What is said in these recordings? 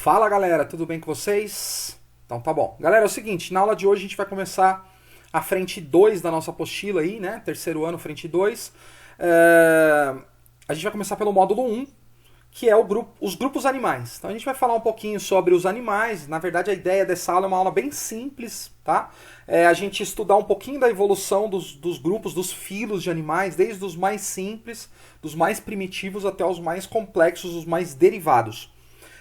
Fala galera, tudo bem com vocês? Então tá bom. Galera, é o seguinte, na aula de hoje a gente vai começar a frente 2 da nossa apostila aí, né? Terceiro ano, frente 2. A gente vai começar pelo módulo 1, que é os grupos animais. Então a gente vai falar um pouquinho sobre os animais. Na verdade a ideia dessa aula é uma aula bem simples, tá? A gente estudar um pouquinho da evolução dos grupos, dos filos de animais, desde os mais simples, dos mais primitivos até os mais complexos, os mais derivados.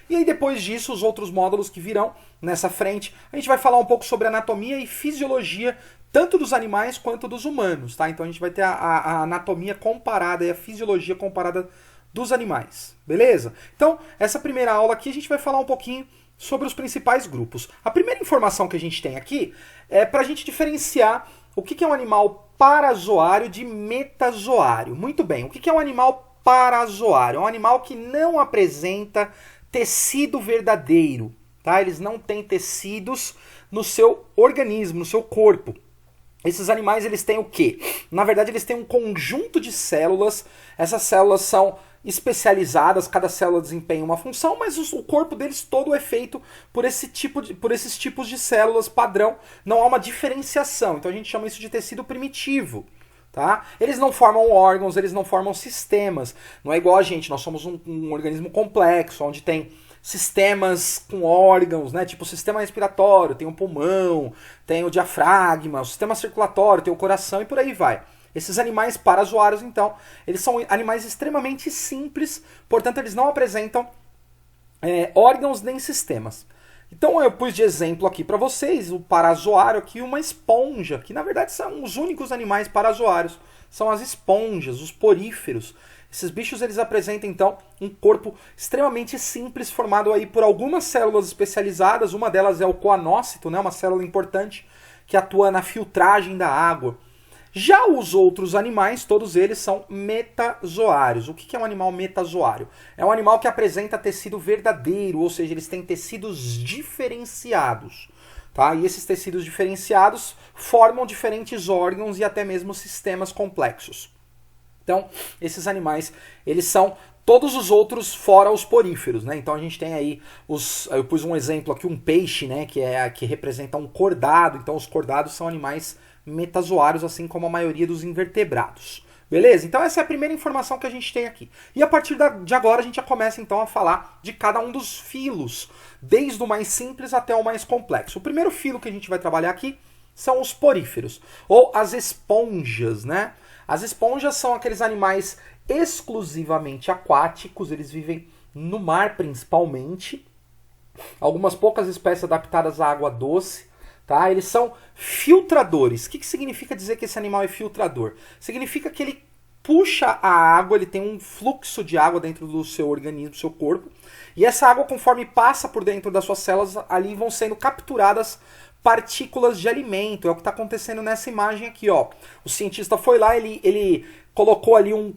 E aí depois disso, os outros módulos que virão nessa frente, a gente vai falar um pouco sobre anatomia e fisiologia, tanto dos animais quanto dos humanos, tá? Então a gente vai ter a anatomia comparada e a fisiologia comparada dos animais, beleza? Então, essa primeira aula aqui a gente vai falar um pouquinho sobre os principais grupos. A primeira informação que a gente tem aqui é para a gente diferenciar o que é um animal parazoário de metazoário. Muito bem, o que é um animal parazoário? É um animal que não apresenta tecido verdadeiro, tá? Eles não têm tecidos no seu organismo, no seu corpo. Esses animais, eles têm o quê? Na verdade, eles têm um conjunto de células. Essas células são especializadas, cada célula desempenha uma função, mas o corpo deles todo é feito por esses tipos de células padrão. Não há uma diferenciação, então a gente chama isso de tecido primitivo. Tá? Eles não formam órgãos, eles não formam sistemas. Não é igual a gente, nós somos um organismo complexo, onde tem sistemas com órgãos, né? Tipo o sistema respiratório, tem o pulmão, tem o diafragma, o sistema circulatório, tem o coração e por aí vai. Esses animais parazoários, então, eles são animais extremamente simples, portanto eles não apresentam órgãos nem sistemas. Então eu pus de exemplo aqui para vocês o parazoário aqui, uma esponja, que na verdade são os únicos animais parazoários, são as esponjas, os poríferos. Esses bichos eles apresentam então um corpo extremamente simples, formado aí por algumas células especializadas, uma delas é o coanócito, né, uma célula importante que atua na filtragem da água. Já os outros animais, todos eles são metazoários. O que é um animal metazoário? É um animal que apresenta tecido verdadeiro, ou seja, eles têm tecidos diferenciados. Tá? E esses tecidos diferenciados formam diferentes órgãos e até mesmo sistemas complexos. Então, esses animais, eles são todos os outros fora os poríferos, né? Então a gente tem aí eu pus um exemplo aqui, um peixe, né, que representa um cordado. Então os cordados são animais metazoários, assim como a maioria dos invertebrados. Beleza? Então essa é a primeira informação que a gente tem aqui. E a partir de agora a gente já começa então a falar de cada um dos filos, desde o mais simples até o mais complexo. O primeiro filo que a gente vai trabalhar aqui são os poríferos, ou as esponjas, né? As esponjas são aqueles animais exclusivamente aquáticos, eles vivem no mar principalmente. Algumas poucas espécies adaptadas à água doce. Tá? Eles são filtradores. O que significa dizer que esse animal é filtrador? Significa que ele puxa a água, ele tem um fluxo de água dentro do seu organismo, do seu corpo. E essa água, conforme passa por dentro das suas células, ali vão sendo capturadas partículas de alimento. É o que está acontecendo nessa imagem aqui, ó. O cientista foi lá, ele colocou ali um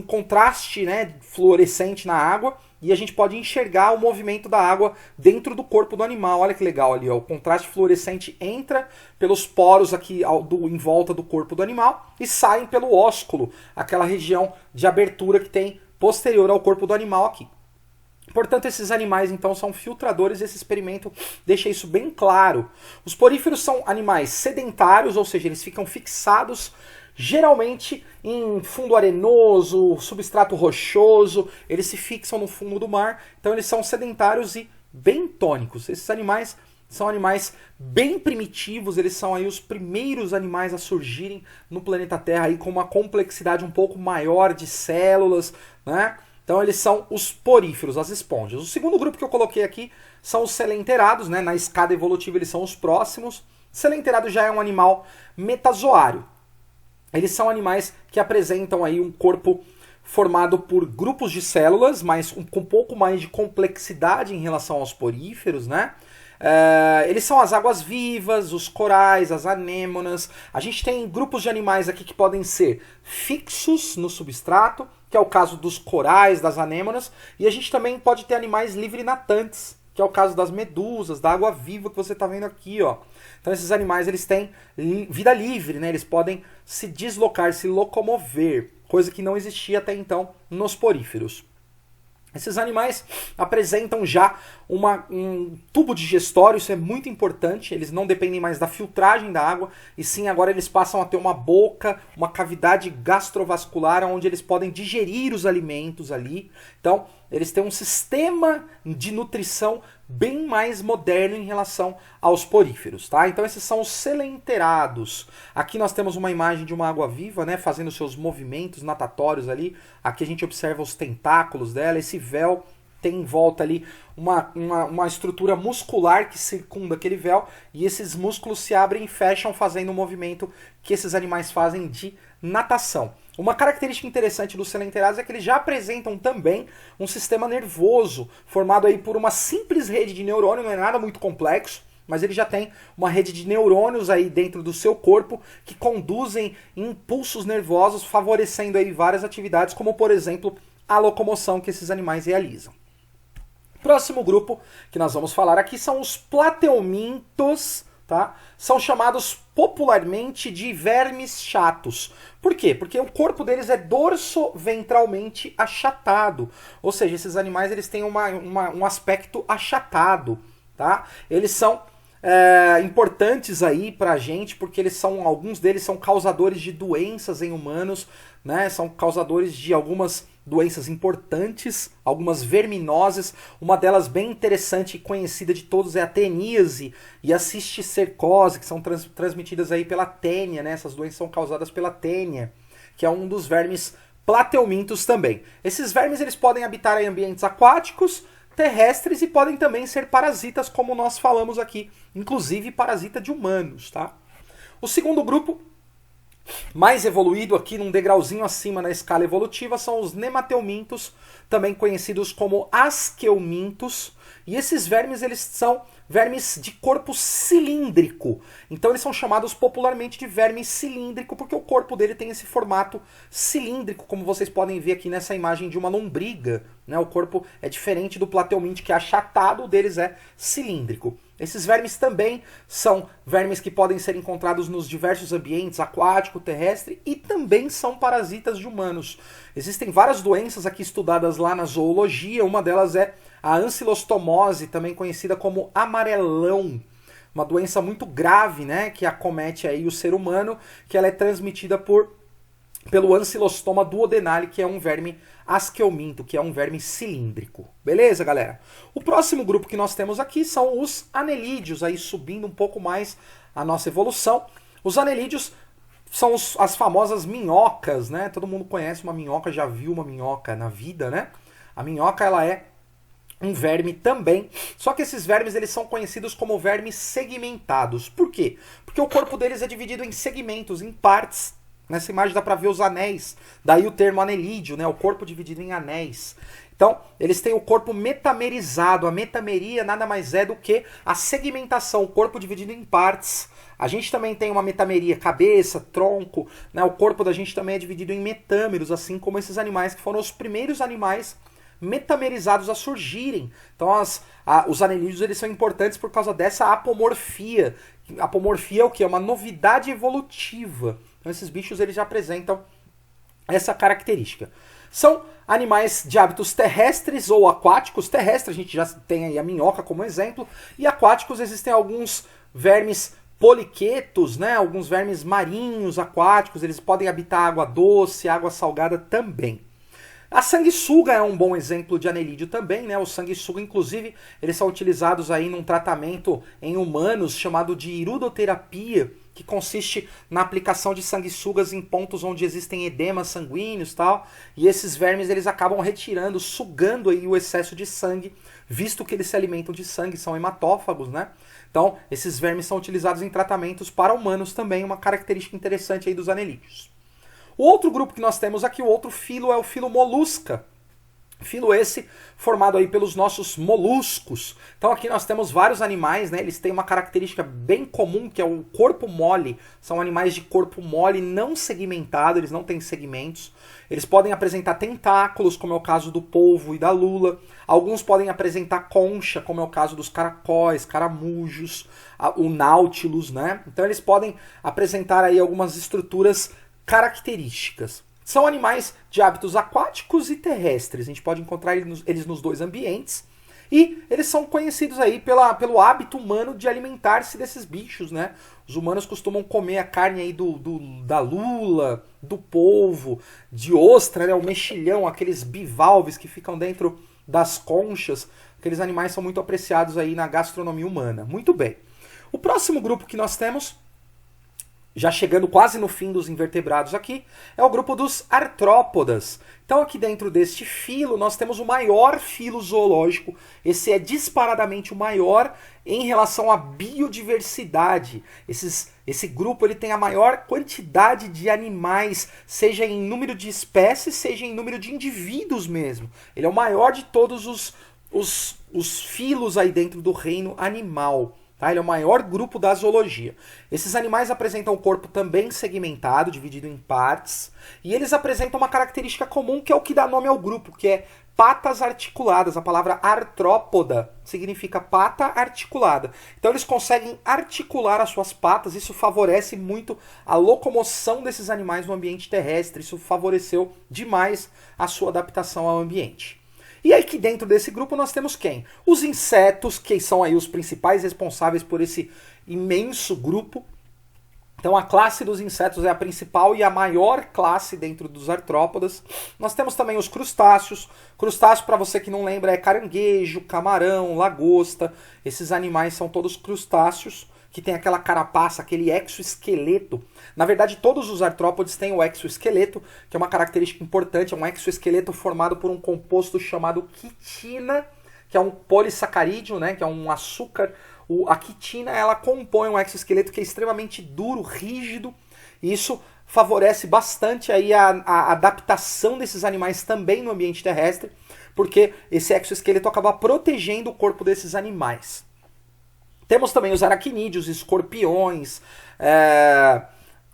contraste, né, fluorescente na água, e a gente pode enxergar o movimento da água dentro do corpo do animal. Olha que legal ali, ó. O contraste fluorescente entra pelos poros aqui em volta do corpo do animal e sai pelo ósculo, aquela região de abertura que tem posterior ao corpo do animal aqui. Portanto, esses animais, então, são filtradores. Esse experimento deixa isso bem claro. Os poríferos são animais sedentários, ou seja, eles ficam fixados geralmente em fundo arenoso, substrato rochoso. Eles se fixam no fundo do mar. Então, eles são sedentários e bentônicos. Esses animais são animais bem primitivos. Eles são aí os primeiros animais a surgirem no planeta Terra aí com uma complexidade um pouco maior de células, né? Então eles são os poríferos, as esponjas. O segundo grupo que eu coloquei aqui são os selenterados, né? Na escada evolutiva eles são os próximos. Selenterado já é um animal metazoário. Eles são animais que apresentam aí um corpo formado por grupos de células, mas com um pouco mais de complexidade em relação aos poríferos, né? Eles são as águas-vivas, os corais, as anêmonas. A gente tem grupos de animais aqui que podem ser fixos no substrato, que é o caso dos corais, das anêmonas, e a gente também pode ter animais livre-natantes, que é o caso das medusas, da água-viva que você está vendo aqui, ó. Então esses animais eles têm vida livre, né? Eles podem se deslocar, se locomover, coisa que não existia até então nos poríferos. Esses animais apresentam já um tubo digestório, isso é muito importante, eles não dependem mais da filtragem da água, e sim agora eles passam a ter uma boca, uma cavidade gastrovascular, onde eles podem digerir os alimentos ali. Então, eles têm um sistema de nutrição bem mais moderno em relação aos poríferos, tá? Então esses são os selenterados. Aqui nós temos uma imagem de uma água-viva, né, fazendo seus movimentos natatórios ali. Aqui a gente observa os tentáculos dela, esse véu tem em volta ali uma estrutura muscular que circunda aquele véu, e esses músculos se abrem e fecham fazendo o movimento que esses animais fazem de natação. Uma característica interessante dos selenterados é que eles já apresentam também um sistema nervoso formado aí por uma simples rede de neurônio, não é nada muito complexo, mas ele já tem uma rede de neurônios aí dentro do seu corpo que conduzem impulsos nervosos, favorecendo aí várias atividades, como por exemplo a locomoção que esses animais realizam. Próximo grupo que nós vamos falar aqui são os plateumintos, tá? São chamados popularmente de vermes chatos. Por quê? Porque o corpo deles é dorso-ventralmente achatado. Ou seja, esses animais eles têm um aspecto achatado, tá? Eles são importantes aí pra gente, porque alguns deles são causadores de doenças em humanos, né? São causadores de algumas doenças importantes, algumas verminoses. Uma delas bem interessante e conhecida de todos é a teníase e a cisticercose, que são transmitidas aí pela tênia, né? Essas doenças são causadas pela tênia, que é um dos vermes plateumintos também. Esses vermes eles podem habitar em ambientes aquáticos, terrestres, e podem também ser parasitas, como nós falamos aqui, inclusive parasita de humanos, tá? O segundo grupo mais evoluído aqui, num degrauzinho acima na escala evolutiva, são os nemateumintos, também conhecidos como asqueumintos. E esses vermes, eles são vermes de corpo cilíndrico. Então eles são chamados popularmente de verme cilíndrico, porque o corpo dele tem esse formato cilíndrico, como vocês podem ver aqui nessa imagem de uma lombriga, né? O corpo é diferente do plateuminto, que é achatado, o deles é cilíndrico. Esses vermes também são vermes que podem ser encontrados nos diversos ambientes, aquático, terrestre, e também são parasitas de humanos. Existem várias doenças aqui estudadas lá na zoologia, uma delas é a ancilostomose, também conhecida como amarelão. Uma doença muito grave, né, que acomete aí o ser humano, que ela é transmitida pelo ancilostoma duodenale, que é um verme asqueuminto, que é um verme cilíndrico. Beleza, galera? O próximo grupo que nós temos aqui são os anelídeos, aí subindo um pouco mais a nossa evolução. Os anelídeos são as famosas minhocas, né? Todo mundo conhece uma minhoca, já viu uma minhoca na vida, né? A minhoca, ela é um verme também, só que esses vermes eles são conhecidos como vermes segmentados. Por quê? Porque o corpo deles é dividido em segmentos, em partes. Nessa imagem dá para ver os anéis, daí o termo anelídeo, né? O corpo dividido em anéis. Então, eles têm o corpo metamerizado. A metameria nada mais é do que a segmentação, o corpo dividido em partes. A gente também tem uma metameria, cabeça, tronco, né? O corpo da gente também é dividido em metâmeros, assim como esses animais que foram os primeiros animais metamerizados a surgirem. Então os anelídeos eles são importantes por causa dessa apomorfia. Apomorfia é o que? É uma novidade evolutiva. Então esses bichos eles já apresentam essa característica. São animais de hábitos terrestres ou aquáticos. Terrestres a gente já tem aí a minhoca como exemplo. E aquáticos existem alguns vermes poliquetos, né? Alguns vermes marinhos, aquáticos. Eles podem habitar água doce, água salgada também. A sanguessuga é um bom exemplo de anelídeo também, né? O sanguessuga, inclusive, eles são utilizados aí num tratamento em humanos chamado de iridoterapia, que consiste na aplicação de sanguessugas em pontos onde existem edemas sanguíneos e tal, e esses vermes eles acabam retirando, sugando aí o excesso de sangue, visto que eles se alimentam de sangue, são hematófagos, né? Então, esses vermes são utilizados em tratamentos para humanos também, uma característica interessante aí dos anelídeos. O outro grupo que nós temos aqui, o outro filo, é o filo molusca. Filo esse formado aí pelos nossos moluscos. Então aqui nós temos vários animais, né? Eles têm uma característica bem comum, que é o corpo mole. São animais de corpo mole, não segmentado, eles não têm segmentos. Eles podem apresentar tentáculos, como é o caso do polvo e da lula. Alguns podem apresentar concha, como é o caso dos caracóis, caramujos, o náutilus, né? Então eles podem apresentar aí algumas estruturas características. São animais de hábitos aquáticos e terrestres. A gente pode encontrar eles nos dois ambientes. E eles são conhecidos aí pelo hábito humano de alimentar-se desses bichos, né? Os humanos costumam comer a carne aí da lula, do polvo, de ostra, né? O mexilhão, aqueles bivalves que ficam dentro das conchas. Aqueles animais são muito apreciados aí na gastronomia humana. Muito bem. O próximo grupo que nós temos, já chegando quase no fim dos invertebrados aqui, é o grupo dos artrópodas. Então aqui dentro deste filo nós temos o maior filo zoológico. Esse é disparadamente o maior em relação à biodiversidade. Esse grupo ele tem a maior quantidade de animais, seja em número de espécies, seja em número de indivíduos mesmo. Ele é o maior de todos os filos aí dentro do reino animal. Tá? Ele é o maior grupo da zoologia. Esses animais apresentam o corpo também segmentado, dividido em partes, e eles apresentam uma característica comum que é o que dá nome ao grupo, que é patas articuladas. A palavra artrópoda significa pata articulada. Então eles conseguem articular as suas patas, isso favorece muito a locomoção desses animais no ambiente terrestre, isso favoreceu demais a sua adaptação ao ambiente. E aí que dentro desse grupo nós temos quem? Os insetos, que são aí os principais responsáveis por esse imenso grupo. Então a classe dos insetos é a principal e a maior classe dentro dos artrópodas. Nós temos também os crustáceos. Crustáceo, para você que não lembra, é caranguejo, camarão, lagosta. Esses animais são todos crustáceos, que tem aquela carapaça, aquele exoesqueleto. Na verdade, todos os artrópodes têm o exoesqueleto, que é uma característica importante, é um exoesqueleto formado por um composto chamado quitina, que é um polissacarídeo, né, que é um açúcar. A quitina, ela compõe um exoesqueleto que é extremamente duro, rígido, e isso favorece bastante aí a adaptação desses animais também no ambiente terrestre, porque esse exoesqueleto acaba protegendo o corpo desses animais. Temos também os aracnídeos, escorpiões,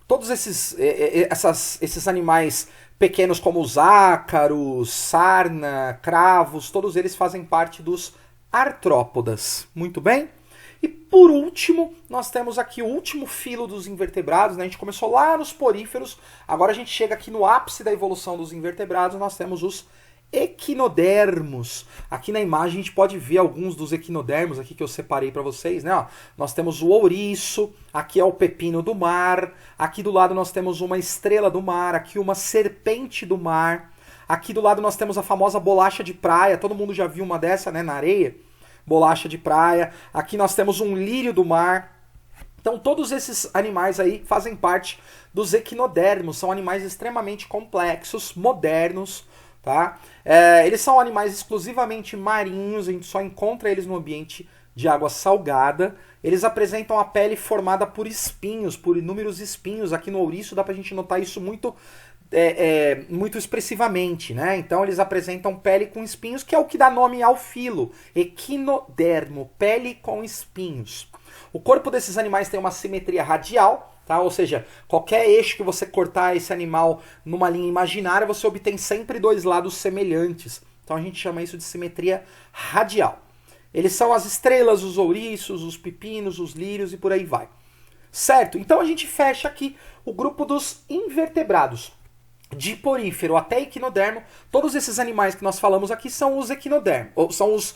todos esses animais pequenos como os ácaros, sarna, cravos, todos eles fazem parte dos artrópodas. Muito bem? E por último, nós temos aqui o último filo dos invertebrados, né? A gente começou lá nos poríferos, agora a gente chega aqui no ápice da evolução dos invertebrados, nós temos os equinodermos. Aqui na imagem a gente pode ver alguns dos equinodermos aqui que eu separei para vocês, né? Ó, nós temos o ouriço, aqui é o pepino do mar, aqui do lado nós temos uma estrela do mar, aqui uma serpente do mar, aqui do lado nós temos a famosa bolacha de praia, todo mundo já viu uma dessa, né, na areia? Bolacha de praia, aqui nós temos um lírio do mar. Então todos esses animais aí fazem parte dos equinodermos, são animais extremamente complexos, modernos, tá? Eles são animais exclusivamente marinhos, a gente só encontra eles no ambiente de água salgada. Eles apresentam a pele formada por espinhos, por inúmeros espinhos. Aqui no ouriço dá pra gente notar isso muito expressivamente, né? Então eles apresentam pele com espinhos, que é o que dá nome ao filo. Equinodermo, pele com espinhos. O corpo desses animais tem uma simetria radial, tá? Ou seja, qualquer eixo que você cortar esse animal numa linha imaginária, você obtém sempre dois lados semelhantes. Então a gente chama isso de simetria radial. Eles são as estrelas, os ouriços, os pepinos, os lírios e por aí vai. Certo? Então a gente fecha aqui o grupo dos invertebrados. De porífero até equinodermo, todos esses animais que nós falamos aqui são os equinodermos, ou são os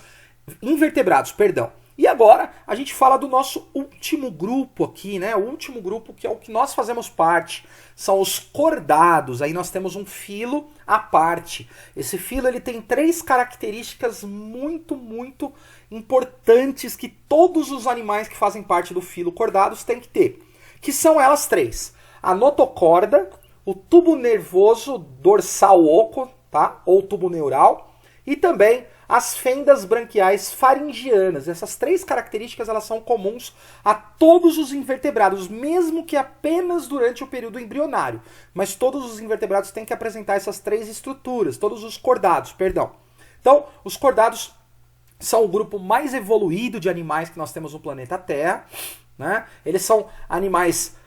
invertebrados, perdão. E agora a gente fala do nosso último grupo aqui, né? O último grupo que é o que nós fazemos parte, são os cordados. Aí nós temos um filo à parte. Esse filo ele tem três características muito importantes que todos os animais que fazem parte do filo cordados têm que ter. Que são elas três: a notocorda, o tubo nervoso dorsal oco, tá? Ou tubo neural, e também as fendas branquiais faringianas. Essas três características elas são comuns a todos os invertebrados, mesmo que apenas durante o período embrionário. Mas todos os invertebrados têm que apresentar essas três estruturas, todos os cordados, perdão. Então, os cordados são o grupo mais evoluído de animais que nós temos no planeta Terra, né? Eles são animais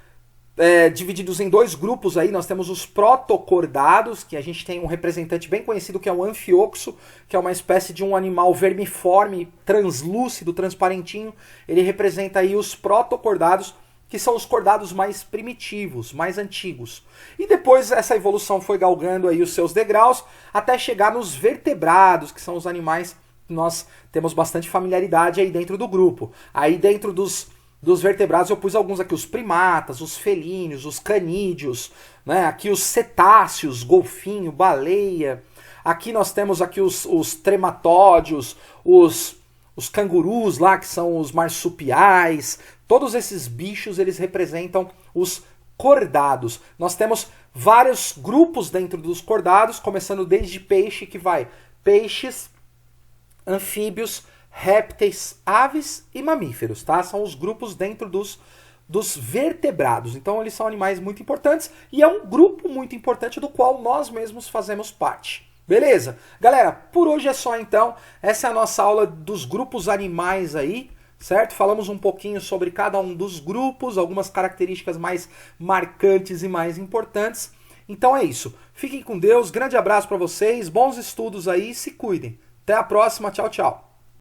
divididos em dois grupos aí. Nós temos os protocordados, que a gente tem um representante bem conhecido que é o anfioxo, que é uma espécie de um animal vermiforme, translúcido, transparentinho. Ele representa aí os protocordados, que são os cordados mais primitivos, mais antigos. E depois essa evolução foi galgando aí os seus degraus até chegar nos vertebrados, que são os animais que nós temos bastante familiaridade aí dentro do grupo. Aí dentro dos vertebrados eu pus alguns aqui, os primatas, os felíneos, os canídeos, né? Aqui os cetáceos, golfinho, baleia. Aqui nós temos aqui os trematódeos, os cangurus lá, que são os marsupiais. Todos esses bichos, eles representam os cordados. Nós temos vários grupos dentro dos cordados, começando desde peixe, que vai peixes, anfíbios, répteis, aves e mamíferos, tá? São os grupos dentro dos vertebrados. Então eles são animais muito importantes e é um grupo muito importante do qual nós mesmos fazemos parte. Beleza? Galera, por hoje é só então. Essa é a nossa aula dos grupos animais aí, certo? Falamos um pouquinho sobre cada um dos grupos, algumas características mais marcantes e mais importantes. Então é isso. Fiquem com Deus, grande abraço para vocês, bons estudos aí, se cuidem. Até a próxima, tchau, tchau.